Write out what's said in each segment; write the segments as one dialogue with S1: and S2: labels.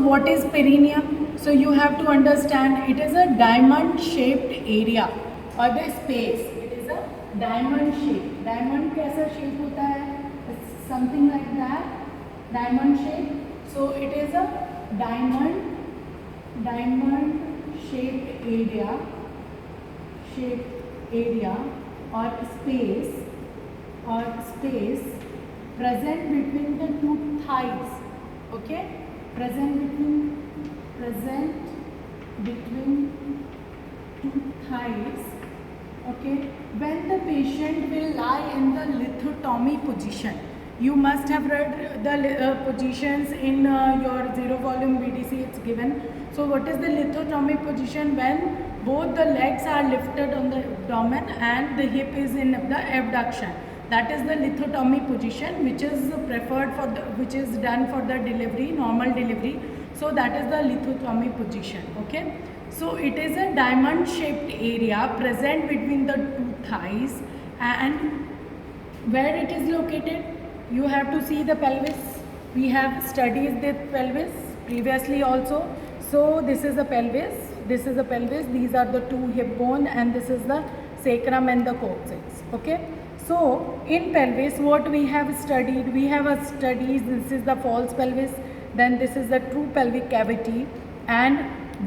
S1: what is perineum? So you have to understand it is a diamond shaped area or the space. It is a diamond shape. Diamond कैसा shape होता है? It's something like that. Diamond shape. So it is a diamond shaped area or space present between the two thighs. Okay, present between two thighs. Okay, when the patient will lie in the lithotomy position, you must have read the positions in your zero volume BDC. It's given. So what is the lithotomy position? When both the legs are lifted on the abdomen and the hip is in the abduction. That is the lithotomy position, which is preferred for which is done for the delivery, normal delivery. So that is the lithotomy position. Okay. So it is a diamond shaped area present between the two thighs, and where it is located, you have to see the pelvis. We have studied the pelvis previously also. So this is the pelvis. This is the pelvis. These are the two hip bone, and this is the sacrum and the coccyx. Okay. So in pelvis, what we have studied? We have studied this is the false pelvis, then this is the true pelvic cavity, and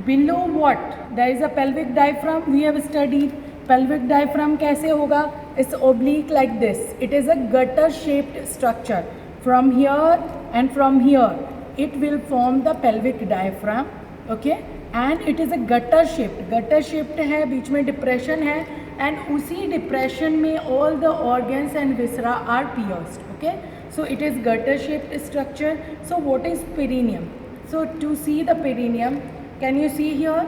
S1: below what? There is a pelvic diaphragm. We have studied pelvic diaphragm कैसे होगा? It's oblique like this. It is a gutter shaped structure. From here and from here, it will form the pelvic diaphragm. Okay, and it is a gutter shaped. Gutter shaped है, बीच में depression है, and उसी depression में all the organs and viscera are pierced. Okay, so it is gutter shaped structure. So what is perineum? So to see the perineum, can you see here?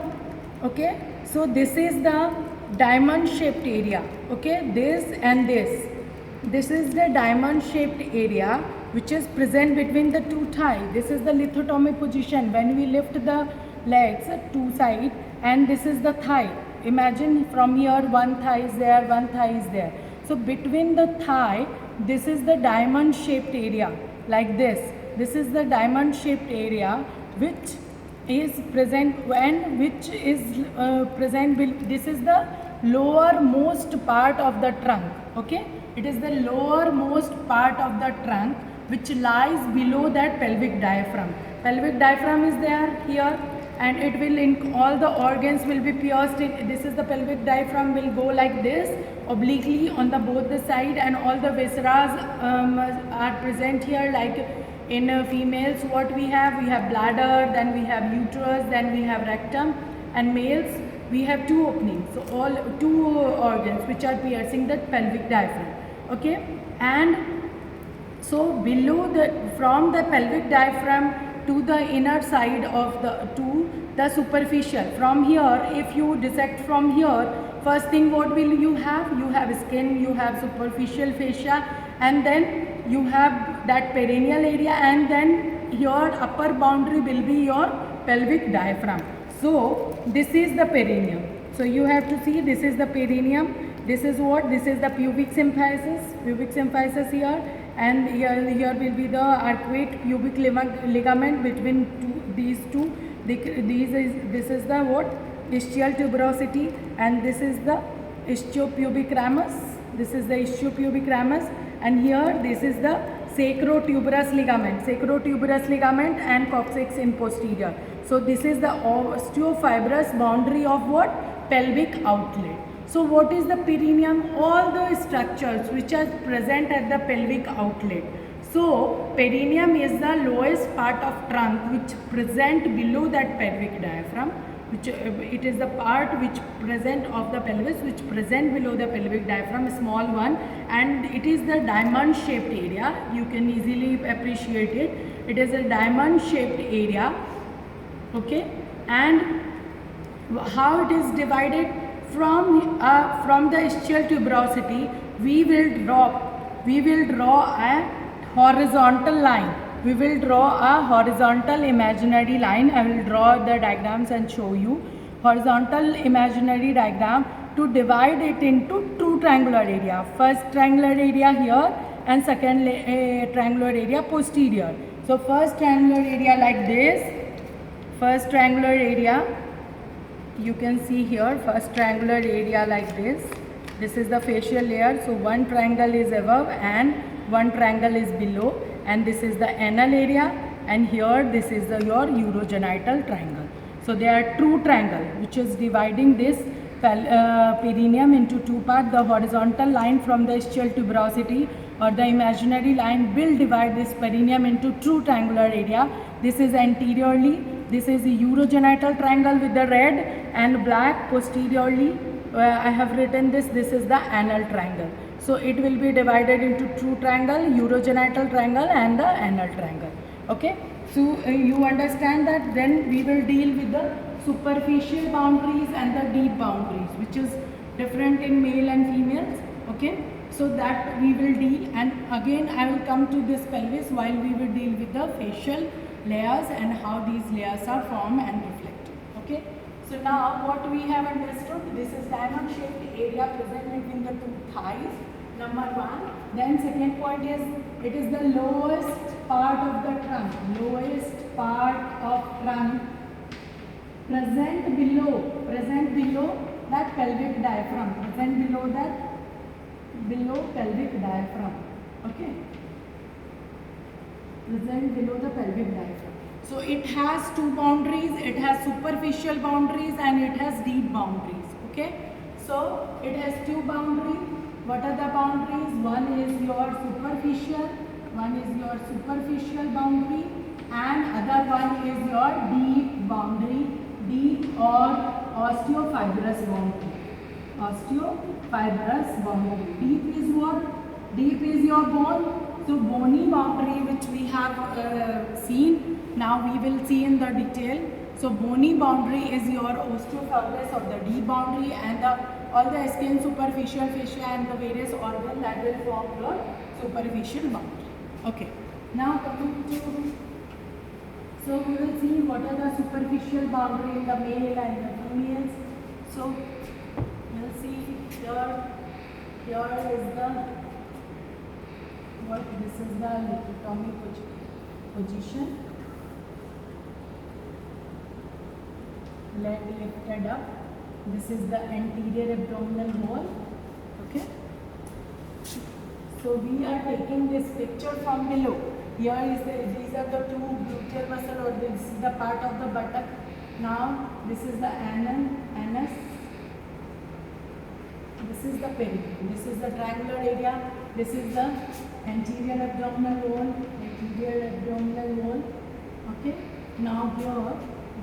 S1: Okay, so this is the diamond shaped area. Okay, this and this is the diamond shaped area which is present between the two thighs. This is the lithotomy position when we lift the legs two side, and this is the thigh. Imagine from here one thigh is there, one thigh is there. So between the thigh, this is the diamond shaped area like this. This is the diamond shaped area which is present this is the lowermost part of the trunk. Okay, it is the lowermost part of the trunk which lies below that pelvic diaphragm. Pelvic diaphragm is there here, and it will all the organs will be pierced in. This is the pelvic diaphragm will go like this obliquely on the both the side, and all the viscera are present here. Like in females, what we have bladder, then we have uterus, then we have rectum, and males we have two openings. So all two organs which are piercing the pelvic diaphragm. Okay, and so below from the pelvic diaphragm to the inner side of the superficial. From here, if you dissect from here, first thing what will you have? You have skin, you have superficial fascia, and then you have that perineal area, and then your upper boundary will be your pelvic diaphragm. So this is the perineum. So you have to see this is the perineum. This is what? This is the pubic symphysis here, and here will be the arcuate pubic ligament between these two. This is the what? Ischial tuberosity, and this is the ischiopubic ramus. This is the ischiopubic ramus, and here this is the sacrotuberous ligament and coccyx in posterior. So this is the osteofibrous boundary of what? Pelvic outlet. So what is the perineum? All the structures which are present at the pelvic outlet. So perineum is the lowest part of trunk which present below that pelvic diaphragm. Which it is the part which present of the pelvis which present below the pelvic diaphragm, small one, and it is the diamond shaped area. You can easily appreciate it. It is a diamond shaped area. Okay, and how it is divided? From the ischial tuberosity, we will draw a horizontal line. We will draw a horizontal imaginary line. I will draw the diagrams and show you. Horizontal imaginary diagram to divide it into two triangular area. First triangular area here, and second triangular area posterior. So first triangular area like this, first triangular area, you can see here first triangular area like this is the facial layer. So one triangle is above and one triangle is below, and this is the anal area, and here this is your urogenital triangle. So they are true triangle which is dividing this perineum into two parts. The horizontal line from the ischial tuberosity or the imaginary line will divide this perineum into true triangular area. This is anteriorly, this is the urogenital triangle with the red and black. Posteriorly, I have written this is the anal triangle. So it will be divided into true triangle, urogenital triangle and the anal triangle. Okay, so you understand that. Then we will deal with the superficial boundaries and the deep boundaries, which is different in male and females. Okay, so that we will deal, and again I will come to this pelvis while we will deal with the facial layers and how these layers are formed and reflected. Okay, so now what we have understood, this is diamond shaped area present between the two thighs, number one. Then second point is, it is the lowest part of the trunk, lowest part of trunk present below that pelvic diaphragm, present below pelvic diaphragm. Okay, present below the pelvic diaphragm. So it has two boundaries, it has superficial boundaries and it has deep boundaries. Okay, so it has two boundaries. What are the boundaries? One is your superficial boundary, and other one is your deep boundary, deep or osteofibrous boundary. Deep is what? Deep is your bone. So bony boundary which we have seen, now we will see in the detail. So bony boundary is your osteofibrous of the deep boundary, and all the skin, superficial fascia and the various organs that will form your superficial boundary. Okay, now coming to, so we will see what are the superficial boundary in the male and the females. So we will see here is the what, this is the lithotomy position, leg lifted up. This is the anterior abdominal wall. Okay, so we are taking this picture from below. Here is these are the two gluteal muscle, or this is the part of the buttock. Now this is the anus. This is the perineum. This is the triangular area. This is the anterior abdominal wall. Okay. Now here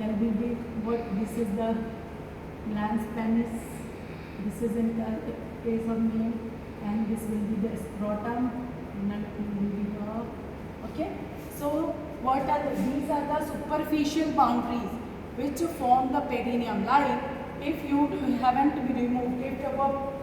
S1: there will be what? This is the glans penis. This is in the case of male, and this will be the scrotum. Okay. So what are these are the superficial boundaries which form the perineum. Like if you haven't removed, if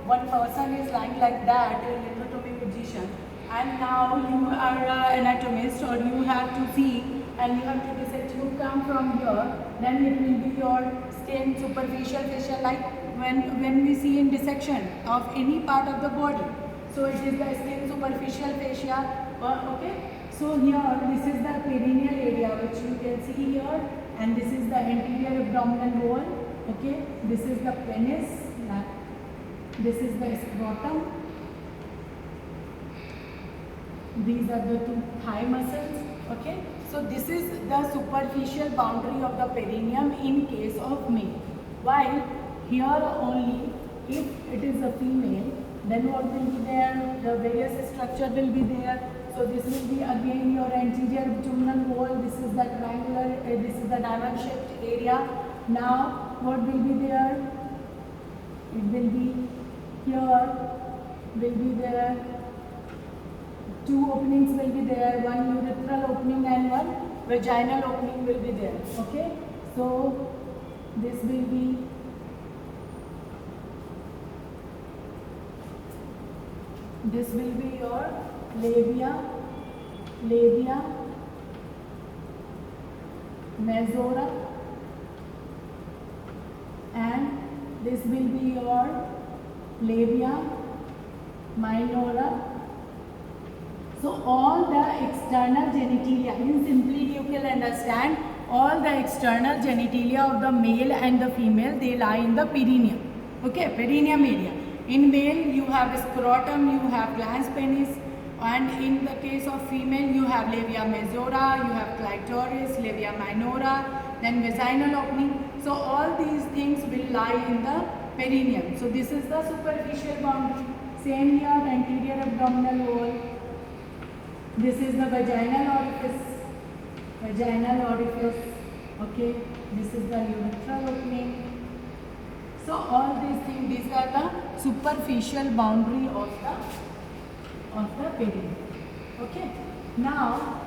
S1: one person is lying like that in lithotomy position, and now you are an anatomist, or you have to see and you have to dissect, you come from here, then it will be your skin, superficial fascia, like when we see in dissection of any part of the body. So it is the skin, superficial fascia. Okay. So here this is the perineal area which you can see here, and this is the anterior abdominal wall. Okay, this is the penis, this is the scrotum, these are the two thigh muscles. Okay, so this is the superficial boundary of the perineum in case of male. While here only, if it is a female, then what will be there? The various structure will be there. So this will be again your anterior abdominal wall. This is the triangular, this is the diamond shaped area. Now what will be there? It will be here, will be there. Two openings will be there. One urethral opening and one vaginal opening will be there. Okay. So this will be your labia majora, and this will be your labia minora. So all the external genitalia, in simply you can understand all the external genitalia of the male and the female, they lie in the perineum. Okay, perineum area. In male you have scrotum, you have glans penis, and in the case of female you have labia majora, you have clitoris, labia minora, then vaginal opening. So all these things will lie in the perineum. So this is the superficial boundary. Same here, the anterior abdominal wall. This is the vaginal orifice. Vaginal orifice. Okay, this is the urethral opening. So all these things, these are the superficial boundary of the perineum. Okay. Now